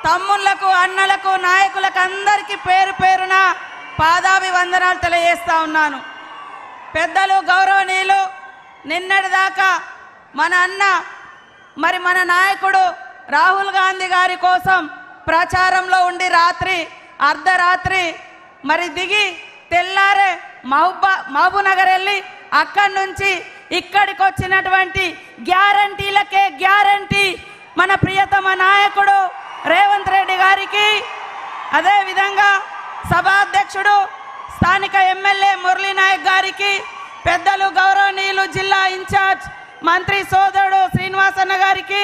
తమ్ముళ్లకు అన్నలకు నాయకులకు అందరికీ పేరు పేరున పాదాభివందనాలు తెలియజేస్తా ఉన్నాను. పెద్దలు గౌరవనీయులు నిన్నటిదాకా మన అన్న మన నాయకుడు రాహుల్ గాంధీ గారి కోసం ప్రచారంలో ఉండి రాత్రి అర్ధరాత్రి దిగి తెల్లారే మహబూబ్నగర్ వెళ్ళి అక్కడి నుంచి ఇక్కడికి వచ్చినటువంటి గ్యారంటీలకే గ్యారంటీ మన ప్రియతమ నాయకుడు రేవంత్ రెడ్డి గారికి, అదేవిధంగా సభాధ్యక్షుడు స్థానిక ఎమ్మెల్యే మురళీ నాయక్ గారికి, పెద్దలు గౌరవనీయులు జిల్లా ఇన్ఛార్జ్ మంత్రి సోదరుడు శ్రీనివాసన్న గారికి,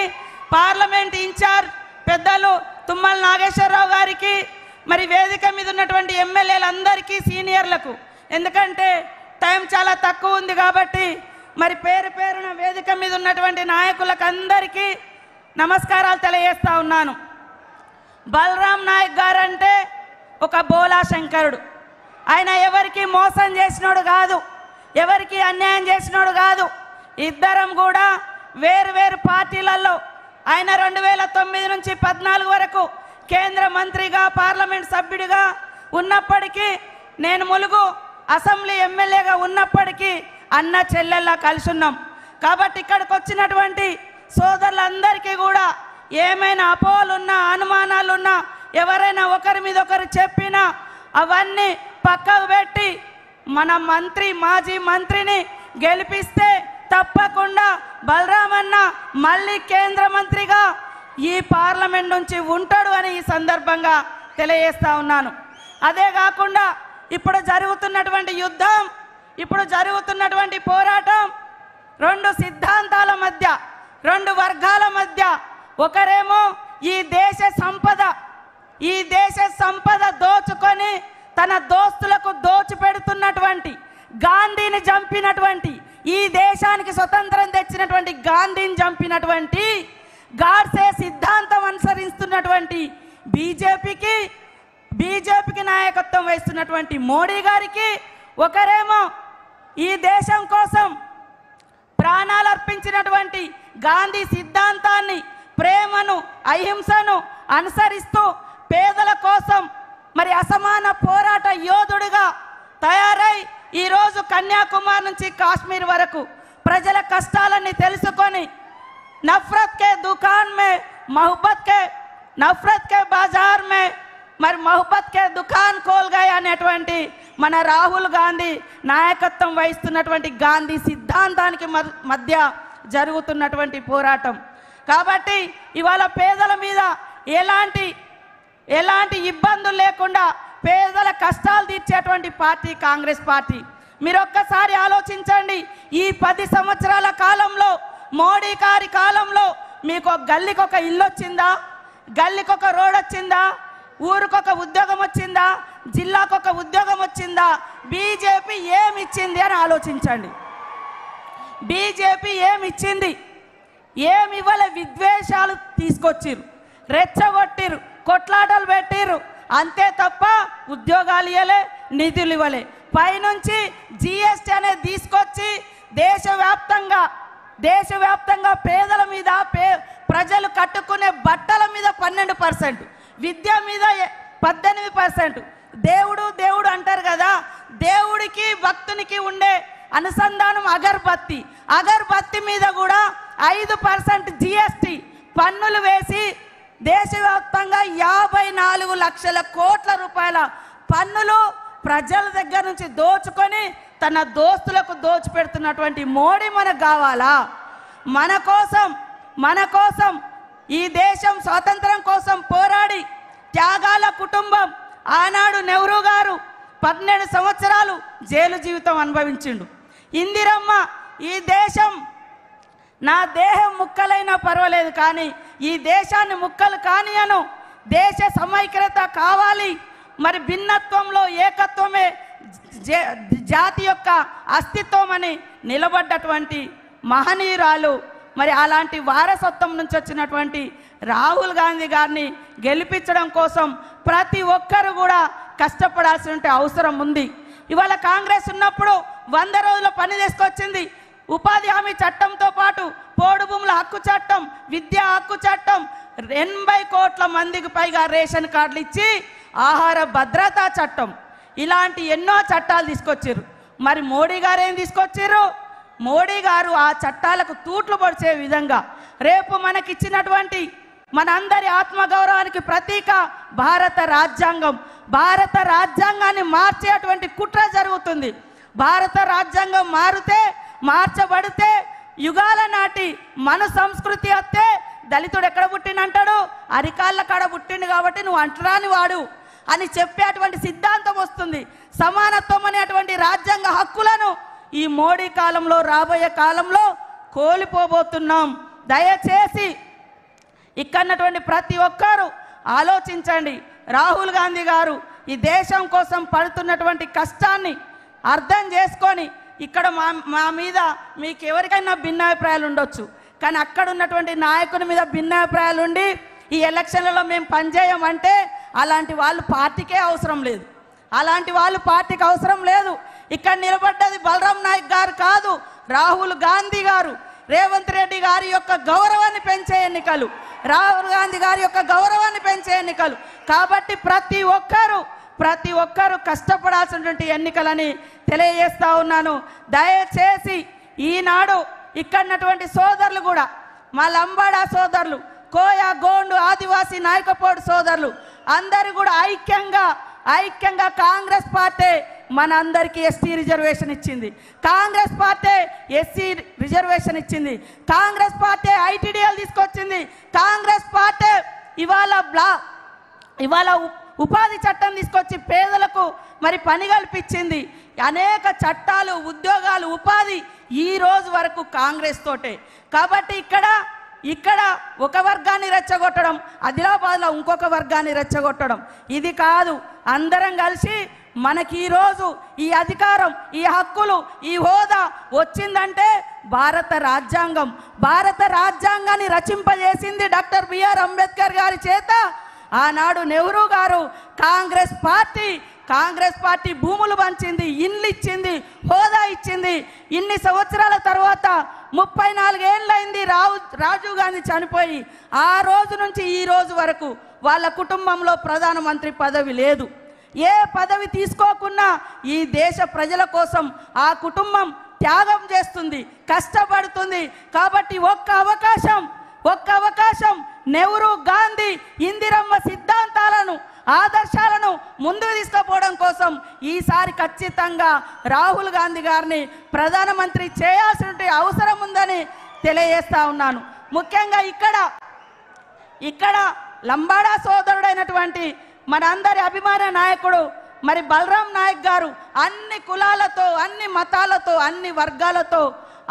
పార్లమెంట్ ఇన్ఛార్జ్ పెద్దలు తుమ్మల నాగేశ్వరరావు గారికి, వేదిక మీద ఉన్నటువంటి ఎమ్మెల్యేలందరికీ సీనియర్లకు, ఎందుకంటే టైం చాలా తక్కువ ఉంది కాబట్టి పేరు పేరున వేదిక మీద ఉన్నటువంటి నాయకులకు అందరికీ నమస్కారాలు తెలియజేస్తా ఉన్నాను. బలరాం నాయక్ గారంటే ఒక బోలా శంకరుడు. ఆయన ఎవరికి మోసం చేసినోడు కాదు, ఎవరికి అన్యాయం చేసినోడు కాదు. ఇద్దరం కూడా వేరు వేరు పార్టీలలో ఆయన 2009 నుంచి 14 వరకు కేంద్ర మంత్రిగా పార్లమెంట్ సభ్యుడిగా ఉన్నప్పటికీ, నేను ములుగు అసెంబ్లీ ఎమ్మెల్యేగా ఉన్నప్పటికీ అన్న చెల్లెల్లా కలిసి ఉన్నాం. కాబట్టి ఇక్కడికి వచ్చినటువంటి సోదరులందరికీ కూడా ఏమైనా అపోహలున్నా అనుమానాలున్నా ఎవరైనా ఒకరి మీద ఒకరు చెప్పినా అవన్నీ పక్కకు పెట్టి మన మాజీ మంత్రిని గెలిపిస్తే తప్పకుండా బలరామన్న మళ్ళీ కేంద్ర మంత్రిగా ఈ పార్లమెంట్ నుంచి ఉంటాడు అని ఈ సందర్భంగా తెలియజేస్తా ఉన్నాను. అదే కాకుండా ఇప్పుడు జరుగుతున్నటువంటి యుద్ధం, ఇప్పుడు జరుగుతున్నటువంటి పోరాటం రెండు సిద్ధాంతాల మధ్య, రెండు వర్గాల మధ్య. ఒకరేమో ఈ దేశ సంపద దోచుకొని తన దోస్తులకు దోచిపెడుతున్నటువంటి, గాంధీని చంపినటువంటి, ఈ దేశానికి స్వతంత్రం తెచ్చినటువంటి గాంధీని చంపినటువంటి గాడ్సే సిద్ధాంతం అనుసరిస్తున్నటువంటి బీజేపీకి నాయకత్వం వహిస్తున్నటువంటి మోడీ గారికి, ఒకరేమో ఈ దేశం కోసం ప్రాణాలు అర్పించినటువంటి గాంధీ సిద్ధాంతాన్ని, ప్రేమను, అహింసను అనుసరిస్తూ పేదల కోసం అసమాన పోరాట యోధుడిగా తయారై ఈరోజు కన్యాకుమారి నుంచి కాశ్మీర్ వరకు ప్రజల కష్టాలన్నీ తెలుసుకొని నఫరత్ కే దుకాన్ మే నఫరత్ కే బాజార్ మే మొహబ్బత్ కే దుకాన్ కోల్ గయే అనేటువంటి మన రాహుల్ గాంధీ నాయకత్వం వహిస్తున్నటువంటి గాంధీ సిద్ధాంతానికి మధ్య జరుగుతున్నటువంటి పోరాటం. కాబట్టి ఇవాళ పేదల మీద ఎలాంటి ఇబ్బందులు లేకుండా పేదల కష్టాలు తీర్చేటువంటి పార్టీ కాంగ్రెస్ పార్టీ. మీరు ఒక్కసారి ఆలోచించండి, ఈ 10 సంవత్సరాల కాలంలో, మోడీ గారి కాలంలో మీకు గల్లీకి ఒక ఇల్లు వచ్చిందా? గల్లీకి ఒక రోడ్ వచ్చిందా? ఊరికొక ఉద్యోగం వచ్చిందా? జిల్లాకు ఒక ఉద్యోగం వచ్చిందా? బీజేపీ ఏమిచ్చింది అని ఆలోచించండి. బీజేపీ ఏమిచ్చింది? ఏమివ్వలే. విద్వేషాలు తీసుకొచ్చిర్రు, రెచ్చగొట్టిర్రు, కొట్లాటలు పెట్టిర్రు, అంతే తప్ప ఉద్యోగాలు ఇవ్వలే, నిధులు ఇవ్వలే. పైనుంచి జిఎస్టీ అనేది తీసుకొచ్చి దేశవ్యాప్తంగా పేదల మీద, ప్రజలు కట్టుకునే బట్టల మీద 12%, విద్య మీద 18%. దేవుడు అంటారు కదా, దేవుడికి భక్తునికి ఉండే అనుసంధానం అగర్బత్తి మీద కూడా 5% జిఎస్టీ పన్నులు వేసి దేశవ్యాప్తంగా 54 లక్షల కోట్ల రూపాయల పన్నులు ప్రజల దగ్గర నుంచి దోచుకొని తన దోస్తులకు దోచిపెడుతున్నటువంటి మోడీ మనకు కావాలా? మన కోసం ఈ దేశం స్వాతంత్రం కోసం పోరాడి త్యాగాల కుటుంబం, ఆనాడు నెహ్రూ గారు 12 సంవత్సరాలు జైలు జీవితం అనుభవించిండు. ఇందిరమ్మ ఈ దేశం, నా దేహం ముక్కలైనా పర్వాలేదు కానీ ఈ దేశాన్ని ముక్కలు కానియను, దేశ సమైక్యత కావాలి, భిన్నత్వంలో ఏకత్వమే జాతి యొక్క అస్తిత్వం అని నిలబడ్డటువంటి మహనీయురాలు. అలాంటి వారసత్వం నుంచి వచ్చినటువంటి రాహుల్ గాంధీ గారిని గెలిపించడం కోసం ప్రతి ఒక్కరు కూడా కష్టపడాల్సిన అవసరం ఉంది. ఇవాళ కాంగ్రెస్ ఉన్నప్పుడు 100 రోజుల పని తీసుకొచ్చింది. ఉపాధి హామీ చట్టంతో పాటు పోడు భూముల హక్కు చట్టం, విద్యా హక్కు చట్టం, 80 కోట్ల మందికి పైగా రేషన్ కార్డులు ఇచ్చి ఆహార భద్రతా చట్టం ఇలాంటి ఎన్నో చట్టాలు తీసుకొచ్చారు. మరి మోడీ గారు ఏం తీసుకొచ్చారు? మోడీ గారు ఆ చట్టాలకు తూట్లు పొడిచే విధంగా రేపు మనకిచ్చినటువంటి మనందరి ఆత్మగౌరవానికి ప్రతీక భారత రాజ్యాంగం. భారత రాజ్యాంగాన్ని మార్చేటువంటి కుట్ర జరుగుతుంది. భారత రాజ్యాంగం మార్చబడితే యుగాల నాటి మన సంస్కృతి వస్తే దళితుడు ఎక్కడ పుట్టినంటాడు? అరికాళ్ళ కాడ పుట్టిండు కాబట్టి నువ్వు అంటరాని వాడు అని చెప్పేటువంటి సిద్ధాంతం వస్తుంది. సమానత్వం అనేటువంటి రాజ్యాంగ హక్కులను ఈ మోడీ కాలంలో రాబోయే కాలంలో కోల్పోబోతున్నాం. దయచేసి ఇక్కడటువంటి ప్రతి ఒక్కరూ ఆలోచించండి. రాహుల్ గాంధీ గారు ఈ దేశం కోసం పడుతున్నటువంటి కష్టాన్ని అర్థం చేసుకొని ఇక్కడ మా మీద మీకు ఎవరికైనా భిన్నాభిప్రాయాలు ఉండొచ్చు, కానీ అక్కడ ఉన్నటువంటి నాయకుని మీద భిన్నాభిప్రాయాలు ఉండి ఈ ఎలక్షన్లలో మేము పనిచేయమంటే అలాంటి వాళ్ళు పార్టీకే అవసరం లేదు. ఇక్కడ నిలబడ్డది బలరాం నాయక్ గారు కాదు, రాహుల్ గాంధీ గారు. రేవంత్ రెడ్డి గారి యొక్క గౌరవాన్ని పెంచే ఎన్నికలు, రాహుల్ గాంధీ గారి యొక్క గౌరవాన్ని పెంచే ఎన్నికలు. కాబట్టి ప్రతి ఒక్కరూ కష్టపడాల్సినటువంటి ఎన్నికలని తెలియజేస్తా ఉన్నాను. దయచేసి ఈనాడు ఇక్కడటువంటి సోదరులు కూడా, మా లంబాడా సోదరులు, కోయా గోండు ఆదివాసీ నాయకపోడు సోదరులు అందరూ కూడా ఐక్యంగా కాంగ్రెస్ పార్టీ మనందరికీ ఎస్టీ రిజర్వేషన్ ఇచ్చింది, కాంగ్రెస్ పార్టీ ఎస్సీ రిజర్వేషన్ ఇచ్చింది, కాంగ్రెస్ పార్టీ ఐటీడీఎల్ తీసుకొచ్చింది, కాంగ్రెస్ పార్టీ ఇవాళ ఉపాధి చట్టం తీసుకొచ్చి పేదలకు మరి పని కల్పించింది. అనేక చట్టాలు, ఉద్యోగాలు, ఉపాధి ఈ రోజు వరకు కాంగ్రెస్ తోటే. కాబట్టి ఇక్కడ ఒక వర్గాన్ని రెచ్చగొట్టడం, ఆదిలాబాద్లో ఇంకొక వర్గాన్ని రెచ్చగొట్టడం ఇది కాదు. అందరం కలిసి మనకి ఈరోజు ఈ అధికారం, ఈ హక్కులు, ఈ హోదా వచ్చిందంటే భారత రాజ్యాంగాన్ని రచింపజేసింది డాక్టర్ బిఆర్ అంబేద్కర్ గారి చేత. ఆనాడు నెహ్రూ గారు కాంగ్రెస్ పార్టీ భూములు పంచింది, ఇల్లు ఇచ్చింది, హోదా ఇచ్చింది. ఇన్ని సంవత్సరాల తర్వాత 34 ఏళ్ళైంది రాజీవ్ గాంధీ చనిపోయి. ఆ రోజు నుంచి ఈ రోజు వరకు వాళ్ళ కుటుంబంలో ప్రధానమంత్రి పదవి లేదు. ఏ పదవి తీసుకోకున్నా ఈ దేశ ప్రజల కోసం ఆ కుటుంబం త్యాగం చేస్తుంది, కష్టపడుతుంది. కాబట్టి ఒక్క అవకాశం నెహ్రూ, గాంధీ, ఇందిరమ్మ సిద్ధాంతాలను, ఆదర్శాలను ముందుకు తీసుకుపోవడం కోసం ఈసారి ఖచ్చితంగా రాహుల్ గాంధీ గారిని ప్రధానమంత్రి చేయాల్సిన అవసరం ఉందని తెలియజేస్తా ఉన్నాను. ముఖ్యంగా ఇక్కడ లంబాడా సోదరుడైనటువంటి మనందరి అభిమాన నాయకుడు మరి బలరాం నాయక్ గారు అన్ని కులాలతో, అన్ని మతాలతో, అన్ని వర్గాలతో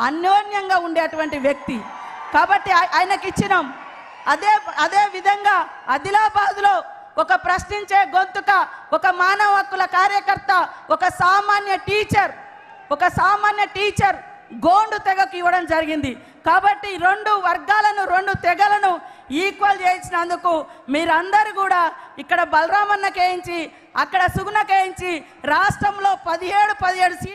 అన్యోన్యంగా ఉండేటువంటి వ్యక్తి. కాబట్టి ఆయనకి ఇచ్చినాం. అదే విధంగా ఆదిలాబాద్లో ఒక ప్రశ్నించే గొంతుక, ఒక మానవ హక్కుల కార్యకర్త, ఒక సామాన్య టీచర్ గోండు తెగకు ఇవ్వడం జరిగింది. కాబట్టి 2 వర్గాలను, 2 తెగలను ఈక్వల్ చేయించినందుకు మీరందరూ కూడా ఇక్కడ బలరామన్నకేయించి, అక్కడ సుగుణకేయించి రాష్ట్రంలో 17 సీట్లు